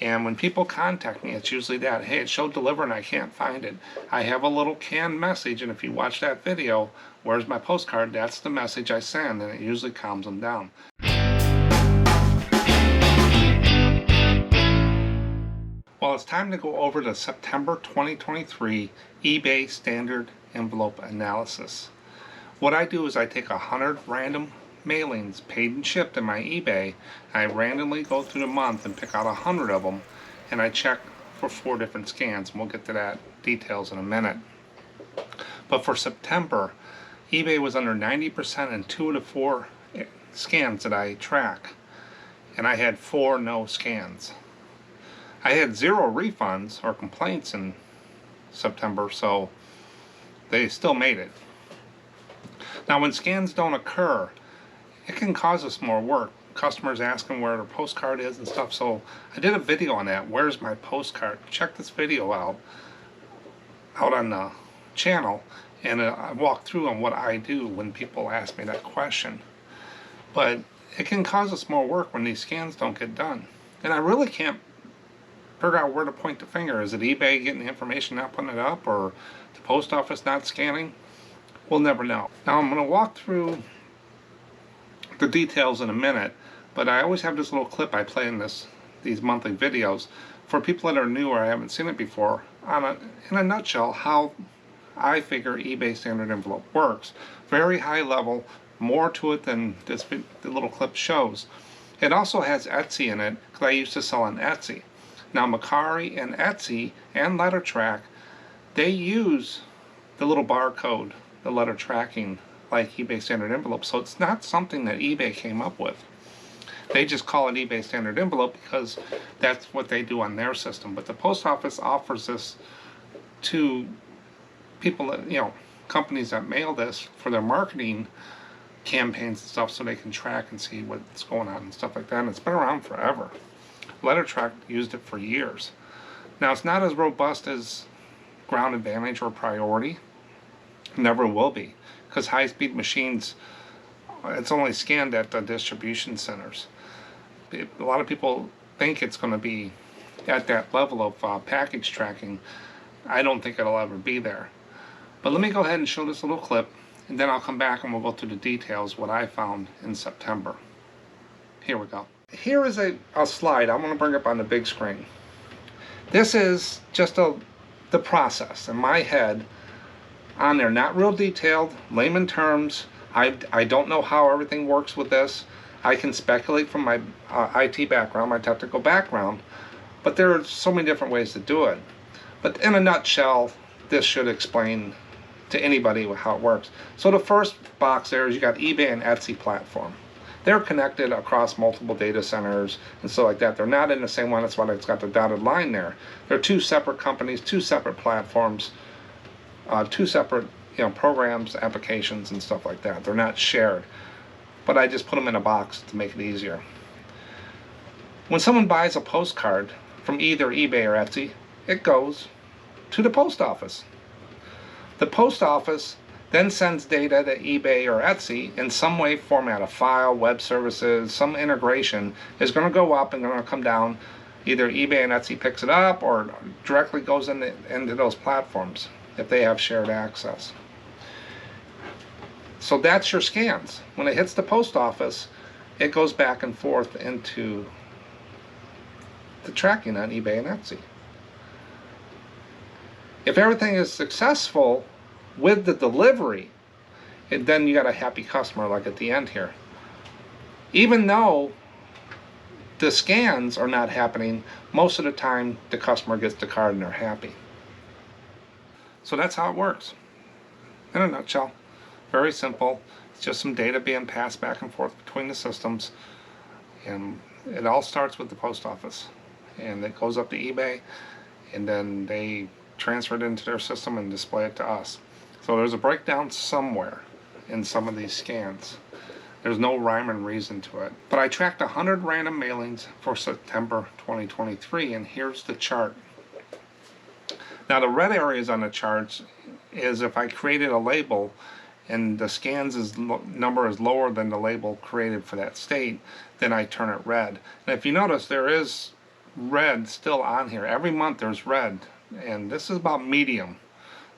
And when people contact me, it's usually that, hey, it showed deliver and I can't find it. I have a little canned message, and if you watch that video, where's my postcard, that's the message I send, and it usually calms them down. Well, it's time to go over the September 2023 eBay standard envelope analysis. What I do is I take 100 random mailings paid and shipped in my eBay. I randomly go through the month and pick out 100 of them, and I check for 4 different scans, and we'll get to that details in a minute. But for September, eBay was under 90% in 2 of the 4 scans that I track, and I had 4 no scans. I had 0 refunds or complaints in September, so they still made it. Now, when scans don't occur, it can cause us more work. Customers asking where their postcard is and stuff, so I did a video on that. Where's my postcard? Check this video out on the channel, and I walk through on what I do when people ask me that question. But it can cause us more work when these scans don't get done. And I really can't figure out where to point the finger. Is it eBay getting the information, not putting it up, or the post office not scanning? We'll never know. Now I'm going to walk through the details in a minute, but I always have this little clip I play in these monthly videos for people that are new or I haven't seen it before, in a nutshell, how I figure eBay standard envelope works. Very high level, more to it than the little clip shows. It also has Etsy in it, because I used to sell on Etsy. Now Mercari and Etsy and LetterTrack, they use the little barcode, the letter tracking, like eBay standard envelope, so it's not something that eBay came up with. They just call it eBay standard envelope because that's what they do on their system. But the post office offers this to people that, companies that mail this for their marketing campaigns and stuff, so they can track and see what's going on and stuff like that. And it's been around forever. LetterTrack used it for years. Now, it's not as robust as Ground Advantage or Priority. Never will be, because high-speed machines, it's only scanned at the distribution centers. A lot of people think it's going to be at that level of package tracking. I don't think it'll ever be there. But let me go ahead and show this little clip, and then I'll come back and we'll go through the details, what I found in September. Here we go. Here is a slide I'm going to bring up on the big screen. This is just the process in my head on there, not real detailed, layman terms. I don't know how everything works with this. I can speculate from my IT background, my technical background, but there are so many different ways to do it. But in a nutshell, this should explain to anybody how it works. So the first box there is you got eBay and Etsy platform. They're connected across multiple data centers and stuff like that. They're not in the same one. That's why it's got the dotted line there. They're 2 separate companies, 2 separate platforms, 2 separate programs, applications, and stuff like that. They're not shared. But I just put them in a box to make it easier. When someone buys a postcard from either eBay or Etsy, it goes to the post office. The post office then sends data to eBay or Etsy in some way, format, a file, web services, some integration is going to go up and going to come down. Either eBay and Etsy picks it up or directly goes into those platforms if they have shared access. So that's your scans. When it hits the post office, it goes back and forth into the tracking on eBay and Etsy. If everything is successful with the delivery, and then you got a happy customer like at the end here. Even though the scans are not happening, most of the time the customer gets the card and they're happy. So that's how it works. In a nutshell, very simple. It's just some data being passed back and forth between the systems, and it all starts with the post office, and it goes up to eBay, and then they transfer it into their system and display it to us. So there's a breakdown somewhere in some of these scans. There's no rhyme and reason to it. But I tracked 100 random mailings for September 2023, and here's the chart. Now the red areas on the charts is if I created a label and the scans number is lower than the label created for that state, then I turn it red. And if you notice, there is red still on here. Every month there's red, and this is about medium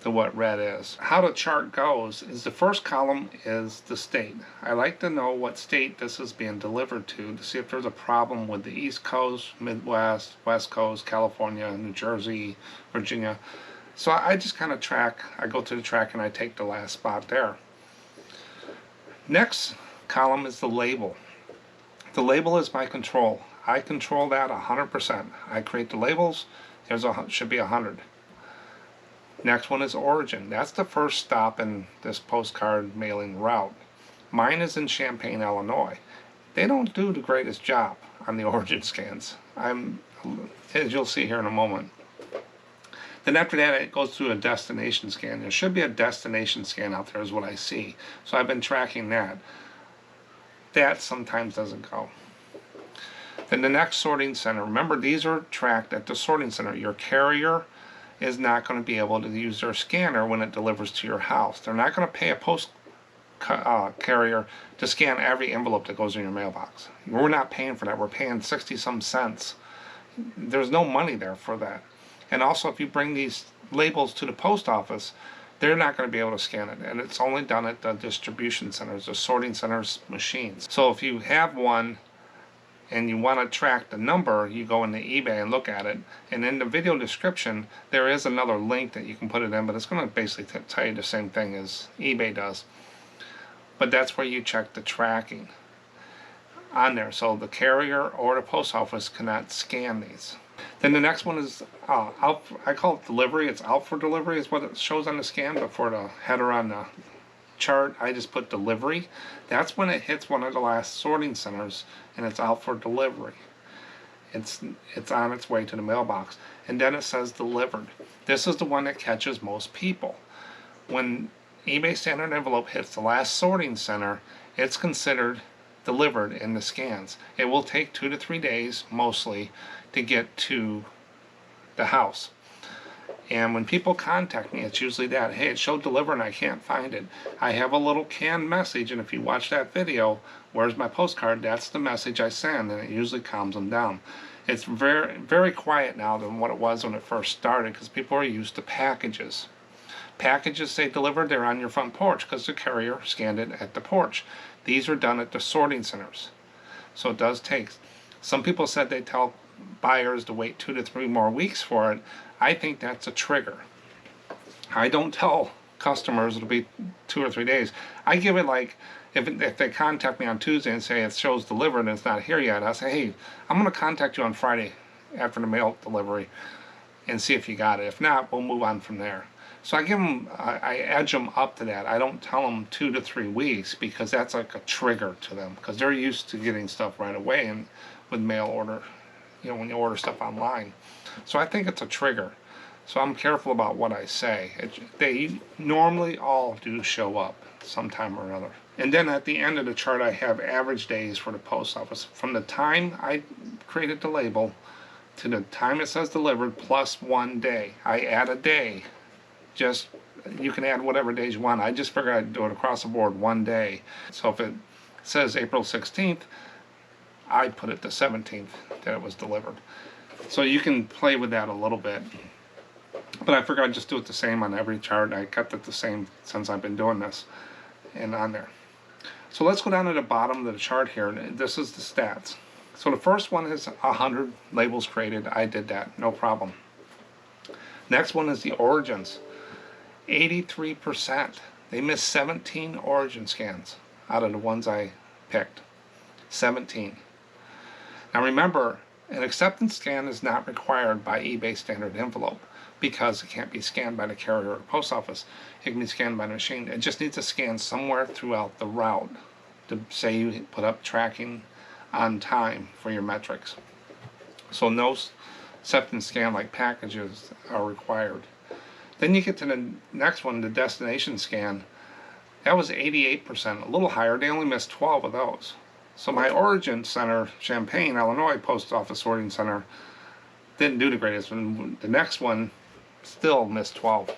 to what red is. How the chart goes is the first column is the state. I like to know what state this is being delivered to see if there's a problem with the East Coast, Midwest, West Coast, California, New Jersey, Virginia. So I just kind of track. I go to the track and I take the last spot there. Next column is the label. The label is my control. I control that 100%. I create the labels. Should be 100. Next one is origin. That's the first stop in this postcard mailing route. Mine is in Champaign, Illinois. They don't do the greatest job on the origin scans. As you'll see here in a moment. Then after that it goes through a destination scan. There should be a destination scan out there is what I see. So I've been tracking that. That sometimes doesn't go. Then the next sorting center. Remember, these are tracked at the sorting center. Your carrier is not going to be able to use their scanner when it delivers to your house. They're not going to pay a post carrier to scan every envelope that goes in your mailbox. We're not paying for that. We're paying 60-some cents. There's no money there for that. And also, if you bring these labels to the post office, they're not going to be able to scan it. And it's only done at the distribution centers, the sorting centers machines. So if you have one and you want to track the number, you go into eBay and look at it. And in the video description, there is another link that you can put it in, but it's going to basically tell you the same thing as eBay does. But that's where you check the tracking on there. So the carrier or the post office cannot scan these. Then the next one is out. I call it delivery. It's out for delivery is what it shows on the scan, but for the header on the chart, I just put delivery. That's when it hits one of the last sorting centers and it's out for delivery. It's on its way to the mailbox, and then it says delivered. This is the one that catches most people. When eBay standard envelope hits the last sorting center, it's considered delivered in the scans. It will take 2 to 3 days mostly to get to the house. And when people contact me, it's usually that, hey, it showed delivered and I can't find it. I have a little canned message, and if you watch that video, where's my postcard, that's the message I send, and it usually calms them down. It's very, very quiet now than what it was when it first started, because people are used to packages. Packages say delivered, they're on your front porch because the carrier scanned it at the porch. These are done at the sorting centers. So it does take. Some people said they tell buyers to wait 2 to 3 more weeks for it. I think that's a trigger. I don't tell customers it'll be 2 or 3 days. I give it like, if they contact me on Tuesday and say it shows delivered and it's not here yet, I'll say, hey, I'm going to contact you on Friday after the mail delivery and see if you got it. If not, we'll move on from there. So I give them, I edge them up to that. I don't tell them 2 to 3 weeks because that's like a trigger to them, because they're used to getting stuff right away and with mail order, when you order stuff online. So I think it's a trigger. So I'm careful about what I say. They normally all do show up sometime or another. And then at the end of the chart, I have average days for the post office. From the time I created the label to the time it says delivered plus 1 day. I add a day. Just, you can add whatever days you want. I just figured I'd do it across the board 1 day. So if it says April 16th, I put it the 17th that it was delivered. So you can play with that a little bit. But I figured I'd just do it the same on every chart. I kept it the same since I've been doing this and on there. So let's go down to the bottom of the chart here. This is the stats. So the first one is 100 labels created. I did that, no problem. Next one is the origins. 83%. They missed 17 origin scans out of the ones I picked. 17. Now remember, an acceptance scan is not required by eBay standard envelope because it can't be scanned by the carrier or the post office. It can be scanned by the machine. It just needs to scan somewhere throughout the route to say you put up tracking on time for your metrics. So no acceptance scan like packages are required. Then you get to the next one, the destination scan. That was 88%, a little higher. They only missed 12 of those. So my origin center, Champaign, Illinois Post Office Sorting Center, didn't do the greatest. And the next one still missed 12.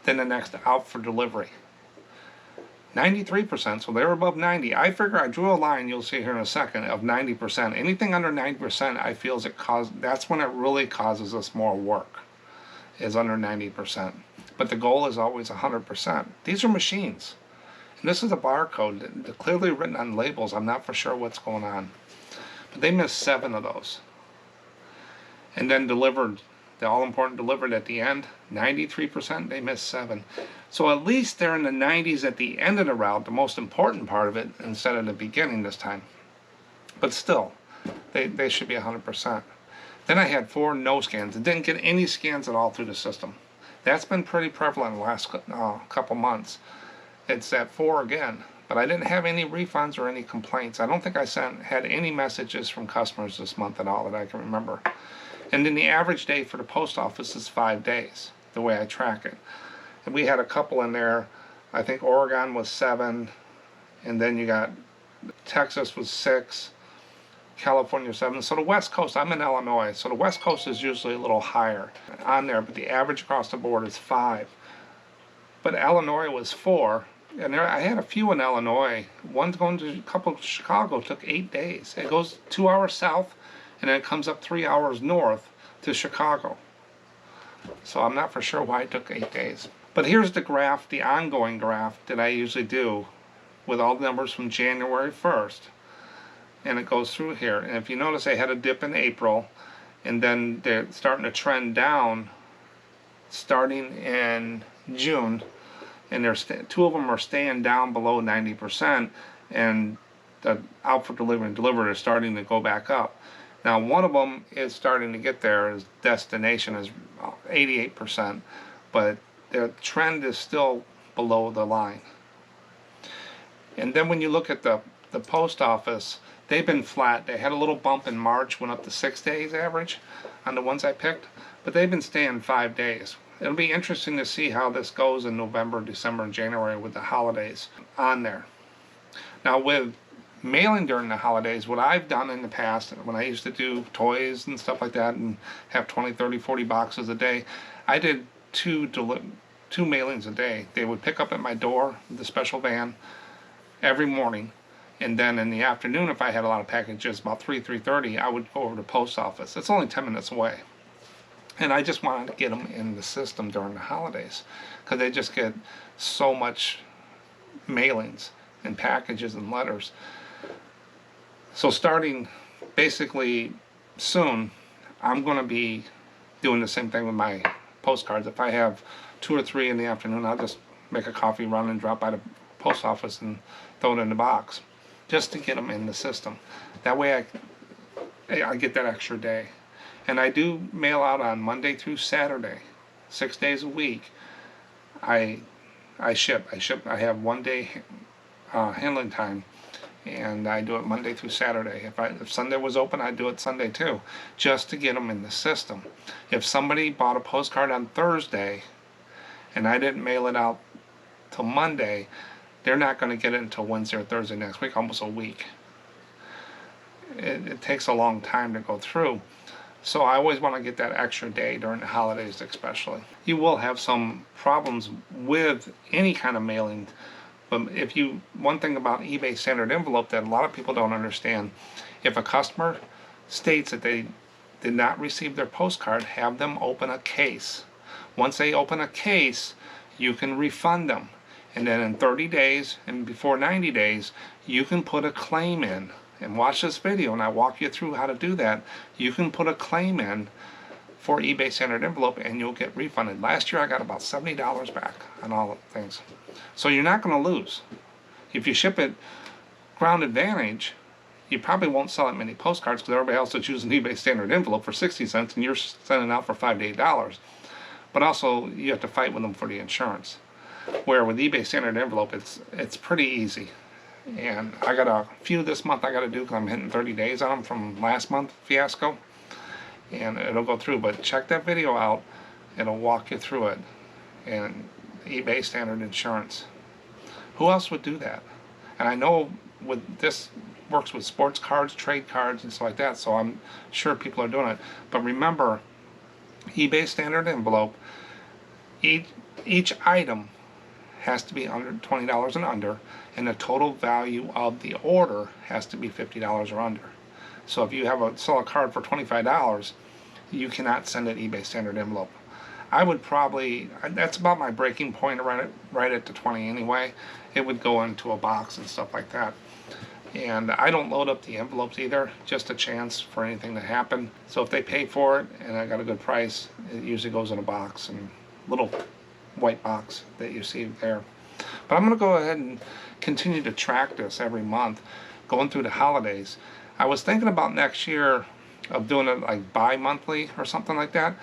Then the next, out for delivery. 93%, so they were above 90. I figure I drew a line, you'll see here in a second, of 90%. Anything under 90%, I feel that's when it really causes us more work, is under 90%. But the goal is always 100%. These are machines. And this is a barcode, they're clearly written on labels. I'm not for sure what's going on. But they missed 7 of those. And then delivered, the all-important delivered at the end, 93%, they missed 7. So at least they're in the 90s at the end of the route, the most important part of it, instead of the beginning this time. But still, they should be 100%. Then I had 4 no scans. It didn't get any scans at all through the system. That's been pretty prevalent in the last couple months. It's at 4 again. But I didn't have any refunds or any complaints. I don't think I had any messages from customers this month at all that I can remember. And then the average day for the post office is 5 days, the way I track it. And we had a couple in there. I think Oregon was 7, and then you got Texas was 6, California 7. So the West Coast, I'm in Illinois, so the West Coast is usually a little higher on there, but the average across the board is 5. But Illinois was 4, and I had a few in Illinois. One's going to a couple of Chicago, took 8 days. It goes 2 hours south, and then it comes up 3 hours north to Chicago. So I'm not for sure why it took 8 days. But here's the graph, the ongoing graph that I usually do with all the numbers from January 1st. And it goes through here. And if you notice, I had a dip in April, and then they're starting to trend down starting in June. And there's 2 of them are staying down below 90%, and the out for delivery and delivered are starting to go back up. Now one of them is starting to get there. His destination is 88%, but the trend is still below the line. And then when you look at the post office, they've been flat. They had a little bump in March, went up to 6 days average on the ones I picked, but they've been staying 5 days. It'll be interesting to see how this goes in November, December, and January with the holidays on there. Now with mailing during the holidays, what I've done in the past, when I used to do toys and stuff like that and have 20, 30, 40 boxes a day, I did 2 mailings a day. They would pick up at my door, the special van, every morning. And then in the afternoon, if I had a lot of packages, about 3:30, I would go over to the post office. It's only 10 minutes away. And I just wanted to get them in the system during the holidays, because they just get so much mailings and packages and letters. So starting basically soon, I'm going to be doing the same thing with my postcards. If I have 2 or 3 in the afternoon, I'll just make a coffee run and drop by the post office and throw it in the box, just to get them in the system. That way I get that extra day. And I do mail out on Monday through Saturday, 6 days a week. I ship. I have 1 day handling time, and I do it Monday through Saturday. If Sunday was open, I'd do it Sunday too, just to get them in the system. If somebody bought a postcard on Thursday and I didn't mail it out till Monday, they're not going to get it until Wednesday or Thursday next week, almost a week. It takes a long time to go through. So I always want to get that extra day during the holidays especially. You will have some problems with any kind of mailing, but one thing about eBay standard envelope that a lot of people don't understand, if a customer states that they did not receive their postcard, have them open a case. Once they open a case, you can refund them. And then in 30 days and before 90 days, you can put a claim in. And watch this video and I walk you through how to do that. You can put a claim in for eBay standard envelope and you'll get refunded. Last year I got about $70 back on all the things. So you're not going to lose. If you ship it Ground Advantage, you probably won't sell that many postcards because everybody else is using eBay standard envelope for 60 cents and you're sending out for $5 to $8. But also you have to fight with them for the insurance. Where with eBay standard envelope, it's pretty easy. And I got a few this month I got to do because I'm hitting 30 days on them from last month fiasco, and it'll go through. But check that video out, it'll walk you through it. And eBay standard insurance, who else would do that? And I know with this works with sports cards, trade cards, and stuff like that, so I'm sure people are doing it. But remember, eBay standard envelope, each item has to be under $20 and under, and the total value of the order has to be $50 or under. So if you sell a card for $25, you cannot send an eBay standard envelope. I would probably, that's about my breaking point, right at the 20 anyway. It would go into a box and stuff like that. And I don't load up the envelopes either, just a chance for anything to happen. So if they pay for it and I got a good price, it usually goes in a box, and little white box that you see there. But I'm going to go ahead and continue to track this every month going through the holidays. I was thinking about next year of doing it like bi-monthly or something like that.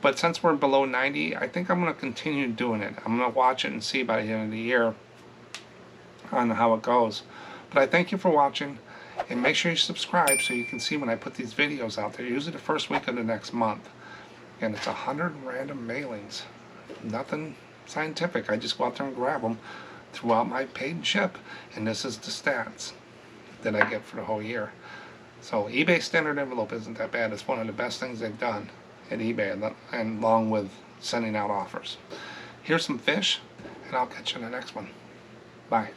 But since we're below 90, I think I'm going to continue doing it. I'm going to watch it and see by the end of the year on how it goes. But I thank you for watching, and make sure you subscribe so you can see when I put these videos out there, usually the first week of the next month. And it's 100 random mailings. Nothing scientific. I just go out there and grab them throughout my paid ship. And this is the stats that I get for the whole year. So eBay standard envelope isn't that bad. It's one of the best things they've done at eBay, and along with sending out offers. Here's some fish, and I'll catch you in the next one. Bye.